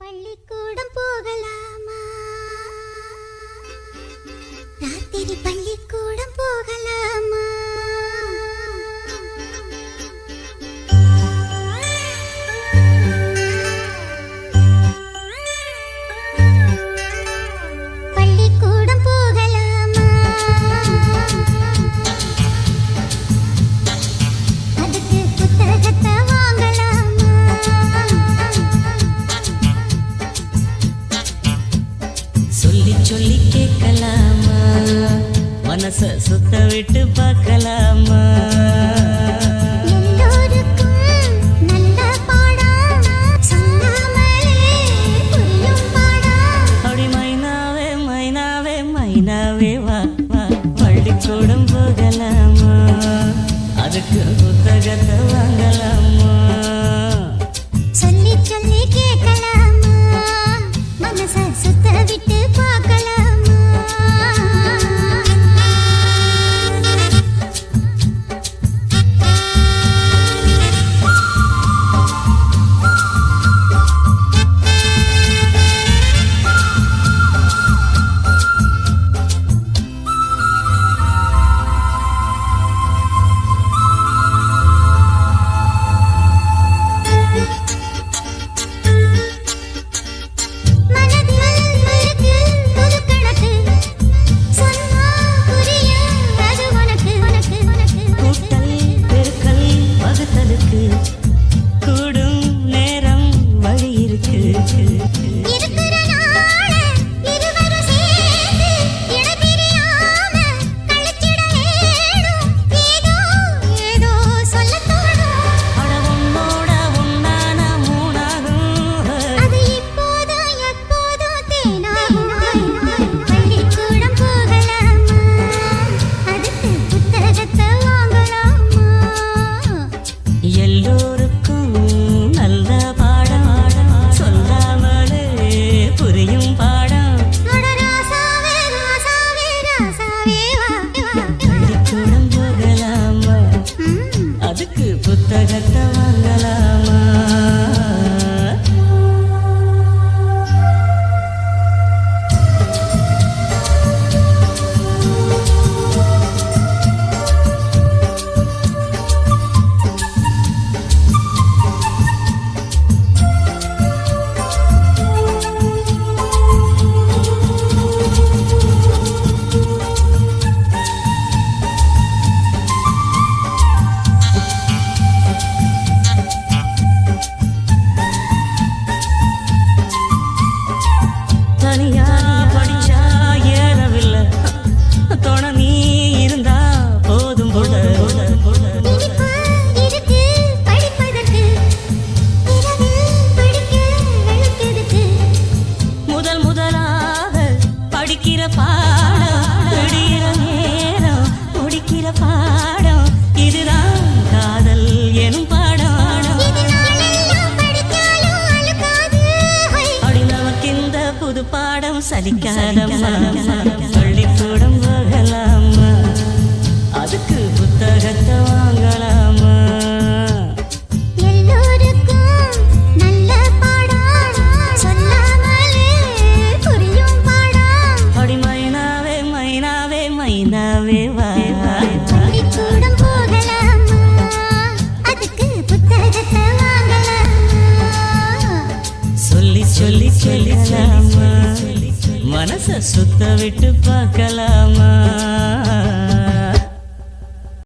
பள்ளிக்கூடம் போகலாமா? ராத்திரி பள்ளிக்கூடம் போகலாமா? பள்ளிக்கூடம் போகலாமா? அதுக்கு புத்தகத்தை வாங்கலாமா? சொல்லி சொல்லி கேட்கலாமா? மனச சுத்த விட்டு பார்க்கலாமா? எல்லோருக்கும் நல்ல பாடம் சொல்லாமலே புரியும் பாடம். அப்படி மைனாவே மைனாவே மைனாவே வா வா பள்ளிக்கூடம் போகலாமா? அதுக்கு புத்தகத்தை வாங்கலாமா? சொல்லி சொல்லி கேட்கலாமா? மனச சுத்த விட்டு பார்க்கலாமா? அதுக்கு புத்தகத்தை வாங்கலாமா? பாடம் சலிக்காதம்மா, பள்ளிக்கூடம் போகலாமா? அதுக்கு புத்தகத்தை வாங்கலாமா? எல்லோருக்கும் நல்ல பாடம் சொல்லாமலே புரியும் பாடம். அப்படி மைனாவே மைனாவே மைனாவே வா பள்ளிக்கூடம் போகலாமா? அதுக்கு புத்தகத்தை வாங்கலாமா? சொல்லி சொல்லி சொல்லலாமா? மனச சுத்த விட்டு பார்க்கலாமா?